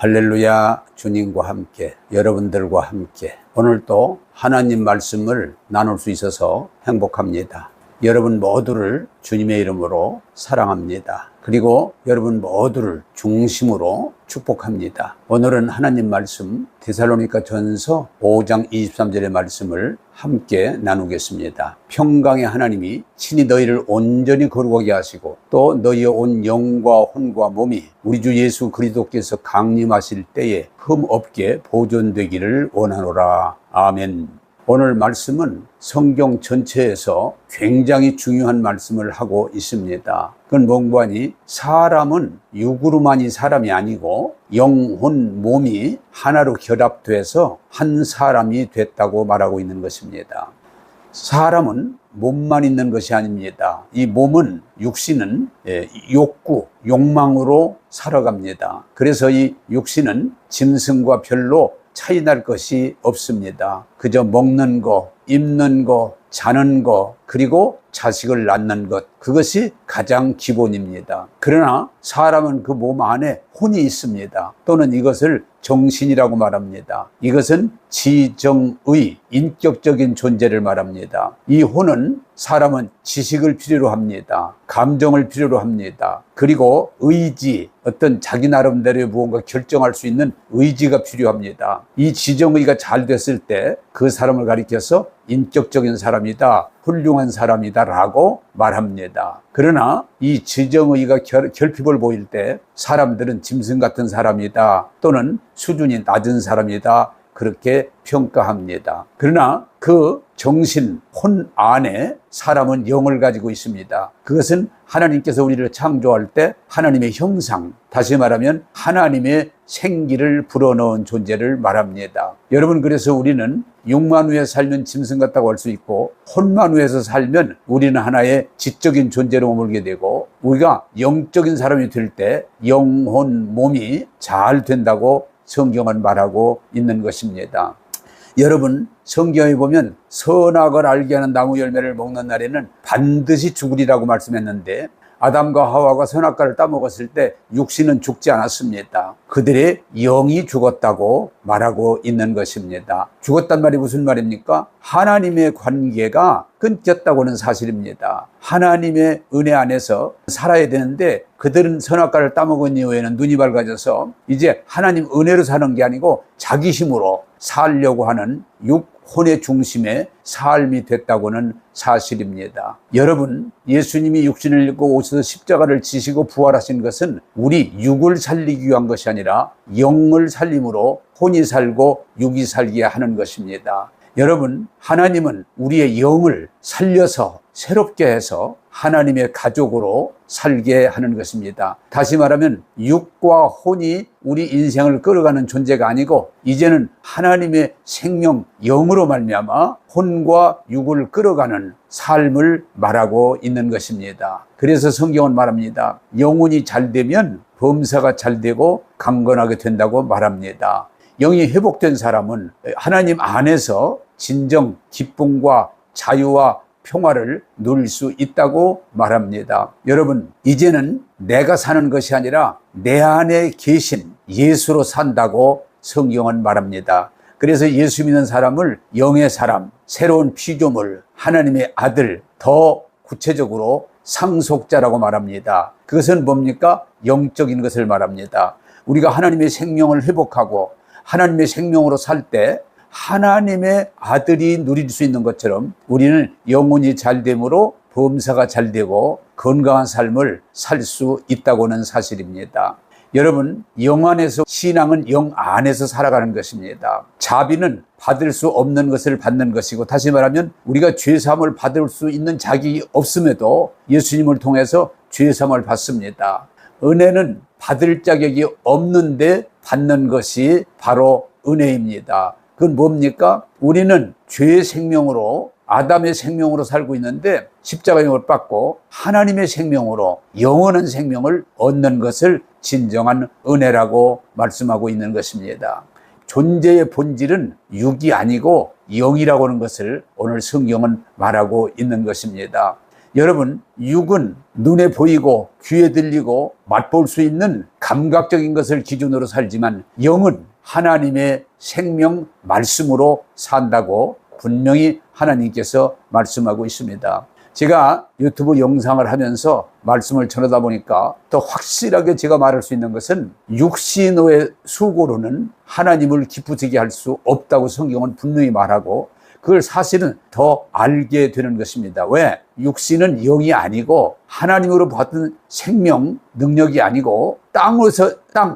할렐루야. 주님과 함께, 여러분들과 함께 오늘도 하나님 말씀을 나눌 수 있어서 행복합니다. 여러분 모두를 주님의 이름으로 사랑합니다. 그리고 여러분 모두를 중심으로 축복합니다. 오늘은 하나님 말씀 데살로니가 전서 5장 23절의 말씀을 함께 나누겠습니다. 평강의 하나님이 친히 너희를 온전히 거룩하게 하시고 또 너희의 온 영과 혼과 몸이 우리 주 예수 그리스도께서 강림하실 때에 흠 없게 보존되기를 원하노라. 아멘. 오늘 말씀은 성경 전체에서 굉장히 중요한 말씀을 하고 있습니다. 그건 뭔가니 사람은 육으로만이 사람이 아니고 영혼, 몸이 하나로 결합돼서 한 사람이 됐다고 말하고 있는 것입니다. 사람은 몸만 있는 것이 아닙니다. 이 몸은, 육신은 욕구, 욕망으로 살아갑니다. 그래서 이 육신은 짐승과 별로 차이 날 것이 없습니다. 그저 먹는 거, 입는 거, 자는 거, 그리고 자식을 낳는 것, 그것이 가장 기본입니다. 그러나 사람은 그 몸 안에 혼이 있습니다. 또는 이것을 정신이라고 말합니다. 이것은 지정의, 인격적인 존재를 말합니다. 이 혼은 사람은 지식을 필요로 합니다. 감정을 필요로 합니다. 그리고 의지, 어떤 자기 나름대로의 무언가 결정할 수 있는 의지가 필요합니다. 이 지정의가 잘 됐을 때 그 사람을 가리켜서 인격적인 사람이다, 훌륭한 사람이다 라고 말합니다. 그러나 이 지정의가 결핍을 보일 때 사람들은 짐승 같은 사람이다 또는 수준이 낮은 사람이다 그렇게 평가합니다. 그러나 그 정신, 혼 안에 사람은 영을 가지고 있습니다. 그것은 하나님께서 우리를 창조할 때 하나님의 형상, 다시 말하면 하나님의 생기를 불어넣은 존재를 말합니다. 여러분, 그래서 우리는 육만 위에 살면 짐승 같다고 할 수 있고 혼만 위에서 살면 우리는 하나의 지적인 존재로 머물게 되고 우리가 영적인 사람이 될 때 영혼, 몸이 잘 된다고 성경은 말하고 있는 것입니다. 여러분, 성경에 보면 선악을 알게 하는 나무 열매를 먹는 날에는 반드시 죽으리라고 말씀했는데 아담과 하와가 선악과를 따먹었을 때 육신은 죽지 않았습니다. 그들의 영이 죽었다고 말하고 있는 것입니다. 죽었단 말이 무슨 말입니까? 하나님의 관계가 끊겼다고는 사실입니다. 하나님의 은혜 안에서 살아야 되는데 그들은 선악과를 따먹은 이후에는 눈이 밝아져서 이제 하나님 은혜로 사는 게 아니고 자기 힘으로 살려고 하는 혼의 중심의 삶이 됐다고는 사실입니다. 여러분, 예수님이 육신을 입고 오셔서 십자가를 지시고 부활하신 것은 우리 육을 살리기 위한 것이 아니라 영을 살림으로 혼이 살고 육이 살게 하는 것입니다. 여러분, 하나님은 우리의 영을 살려서 새롭게 해서 하나님의 가족으로 살게 하는 것입니다. 다시 말하면 육과 혼이 우리 인생을 끌어가는 존재가 아니고 이제는 하나님의 생명, 영으로 말미암아 혼과 육을 끌어가는 삶을 말하고 있는 것입니다. 그래서 성경은 말합니다. 영혼이 잘 되면 범사가 잘 되고 강건하게 된다고 말합니다. 영이 회복된 사람은 하나님 안에서 진정 기쁨과 자유와 평화를 누릴 수 있다고 말합니다. 여러분, 이제는 내가 사는 것이 아니라 내 안에 계신 예수로 산다고 성경은 말합니다. 그래서 예수 믿는 사람을 영의 사람, 새로운 피조물, 하나님의 아들, 더 구체적으로 상속자라고 말합니다. 그것은 뭡니까? 영적인 것을 말합니다. 우리가 하나님의 생명을 회복하고 하나님의 생명으로 살 때 하나님의 아들이 누릴 수 있는 것처럼 우리는 영혼이 잘됨으로 범사가 잘되고 건강한 삶을 살 수 있다고는 사실입니다. 여러분, 영 안에서 신앙은 영 안에서 살아가는 것입니다. 자비는 받을 수 없는 것을 받는 것이고 다시 말하면 우리가 죄사함을 받을 수 있는 자격이 없음에도 예수님을 통해서 죄사함을 받습니다. 은혜는 받을 자격이 없는데 받는 것이 바로 은혜입니다. 그건 뭡니까? 우리는 죄의 생명으로 아담의 생명으로 살고 있는데 십자가의 못 받고 하나님의 생명으로 영원한 생명을 얻는 것을 진정한 은혜라고 말씀하고 있는 것입니다. 존재의 본질은 육이 아니고 영이라고 하는 것을 오늘 성경은 말하고 있는 것입니다. 여러분, 육은 눈에 보이고 귀에 들리고 맛볼 수 있는 감각적인 것을 기준으로 살지만 영은 하나님의 생명 말씀으로 산다고 분명히 하나님께서 말씀하고 있습니다. 제가 유튜브 영상을 하면서 말씀을 전하다 보니까 더 확실하게 제가 말할 수 있는 것은 육신의 수고로는 하나님을 기쁘시게 할 수 없다고 성경은 분명히 말하고, 그걸 사실은 더 알게 되는 것입니다. 왜? 육신은 영이 아니고 하나님으로 받은 생명, 능력이 아니고 땅,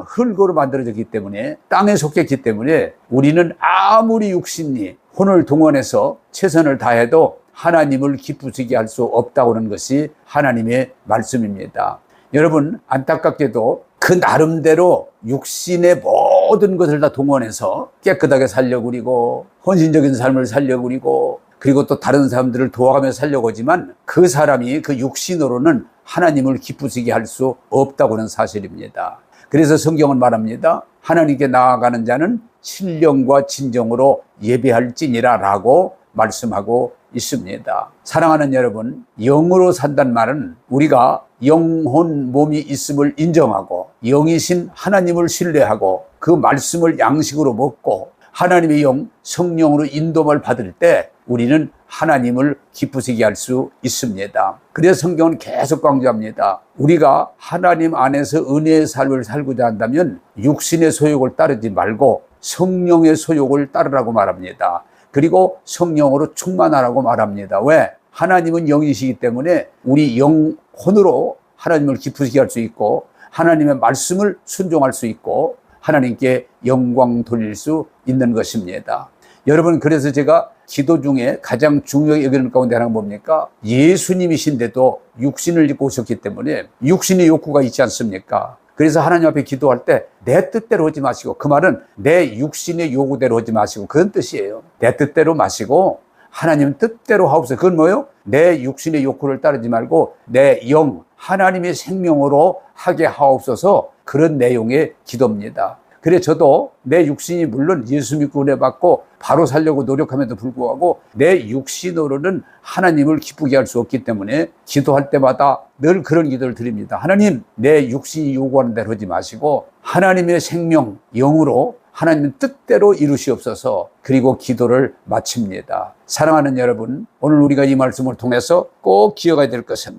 흙으로 만들어졌기 때문에, 땅에 속했기 때문에 우리는 아무리 육신이 혼을 동원해서 최선을 다해도 하나님을 기쁘시게 할 수 없다고 하는 것이 하나님의 말씀입니다. 여러분, 안타깝게도 그 나름대로 육신의 모든 것을 다 동원해서 깨끗하게 살려고 그리고 헌신적인 삶을 살려고 그리고 그리고 또 다른 사람들을 도와가며 살려고 하지만 그 사람이 그 육신으로는 하나님을 기쁘시게 할 수 없다고 하는 사실입니다. 그래서 성경은 말합니다. 하나님께 나아가는 자는 신령과 진정으로 예배할지니라 라고 말씀하고 있습니다. 사랑하는 여러분, 영으로 산다는 말은 우리가 영혼, 몸이 있음을 인정하고 영이신 하나님을 신뢰하고 그 말씀을 양식으로 먹고 하나님의 영, 성령으로 인도를 받을 때 우리는 하나님을 기쁘시게 할 수 있습니다. 그래서 성경은 계속 강조합니다. 우리가 하나님 안에서 은혜의 삶을 살고자 한다면 육신의 소욕을 따르지 말고 성령의 소욕을 따르라고 말합니다. 그리고 성령으로 충만하라고 말합니다. 왜? 하나님은 영이시기 때문에 우리 영혼으로 하나님을 기쁘시게 할 수 있고 하나님의 말씀을 순종할 수 있고 하나님께 영광 돌릴 수 있는 것입니다. 여러분, 그래서 제가 기도 중에 가장 중요하게 여기는 가운데 하나가 뭡니까? 예수님이신데도 육신을 입고 오셨기 때문에 육신의 욕구가 있지 않습니까? 그래서 하나님 앞에 기도할 때 내 뜻대로 하지 마시고, 그 말은 내 육신의 요구대로 하지 마시고, 그런 뜻이에요. 내 뜻대로 마시고 하나님 뜻대로 하옵소서. 그건 뭐예요? 내 육신의 욕구를 따르지 말고 내 영, 하나님의 생명으로 하게 하옵소서. 그런 내용의 기도입니다. 그래, 저도 내 육신이 물론 예수 믿고 은혜 받고 바로 살려고 노력함에도 불구하고 내 육신으로는 하나님을 기쁘게 할 수 없기 때문에 기도할 때마다 늘 그런 기도를 드립니다. 하나님, 내 육신이 요구하는 대로 하지 마시고 하나님의 생명, 영으로 하나님의 뜻대로 이루시옵소서. 그리고 기도를 마칩니다. 사랑하는 여러분, 오늘 우리가 이 말씀을 통해서 꼭 기억해야 될 것은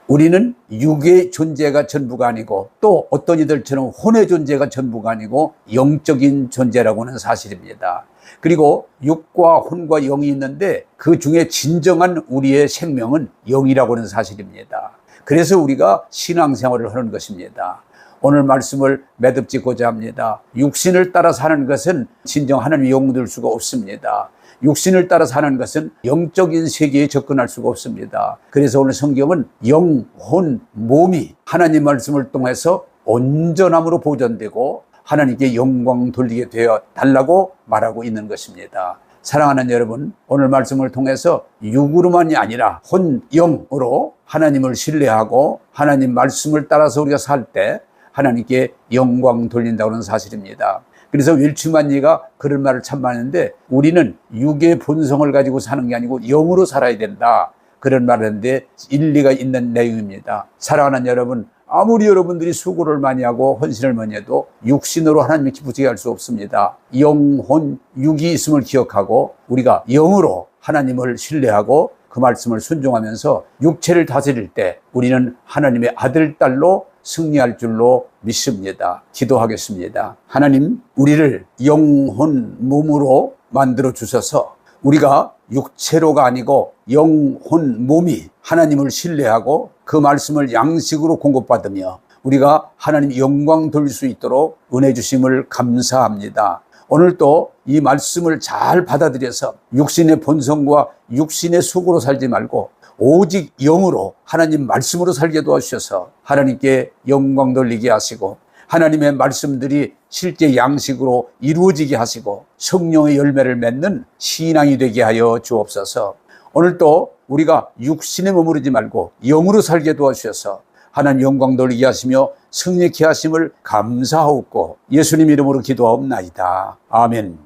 우리는 육의 존재가 전부가 아니고 또 어떤 이들처럼 혼의 존재가 전부가 아니고 영적인 존재라고 하는 사실입니다. 그리고 육과 혼과 영이 있는데 그 중에 진정한 우리의 생명은 영이라고 하는 사실입니다. 그래서 우리가 신앙생활을 하는 것입니다. 오늘 말씀을 매듭짓고자 합니다. 육신을 따라 사는 것은 진정 하나님의 영 될 수가 없습니다. 육신을 따라 사는 것은 영적인 세계에 접근할 수가 없습니다. 그래서 오늘 성경은 영, 혼, 몸이 하나님 말씀을 통해서 온전함으로 보존되고 하나님께 영광 돌리게 되어 달라고 말하고 있는 것입니다. 사랑하는 여러분, 오늘 말씀을 통해서 육으로만이 아니라 혼, 영으로 하나님을 신뢰하고 하나님 말씀을 따라서 우리가 살 때 하나님께 영광 돌린다고 하는 사실입니다. 그래서 윌츠만니가 그런 말을 참 많은데 우리는 육의 본성을 가지고 사는 게 아니고 영으로 살아야 된다, 그런 말을 했는데 일리가 있는 내용입니다. 사랑하는 여러분, 아무리 여러분들이 수고를 많이 하고 헌신을 많이 해도 육신으로 하나님을 기쁘시게 할 수 없습니다. 영혼, 육이 있음을 기억하고 우리가 영으로 하나님을 신뢰하고 그 말씀을 순종하면서 육체를 다스릴 때 우리는 하나님의 아들, 딸로 승리할 줄로 믿습니다. 기도하겠습니다. 하나님, 우리를 영혼, 몸으로 만들어 주셔서 우리가 육체로가 아니고 영혼, 몸이 하나님을 신뢰하고 그 말씀을 양식으로 공급받으며 우리가 하나님 영광 돌릴 수 있도록 은혜 주심을 감사합니다. 오늘도 이 말씀을 잘 받아들여서 육신의 본성과 육신의 속으로 살지 말고 오직 영으로 하나님 말씀으로 살게 도와주셔서 하나님께 영광 돌리게 하시고 하나님의 말씀들이 실제 양식으로 이루어지게 하시고 성령의 열매를 맺는 신앙이 되게 하여 주옵소서. 오늘도 우리가 육신에 머무르지 말고 영으로 살게 도와주셔서 하나님 영광 돌리게 하시며 승리케 하심을 감사하옵고 예수님 이름으로 기도하옵나이다. 아멘.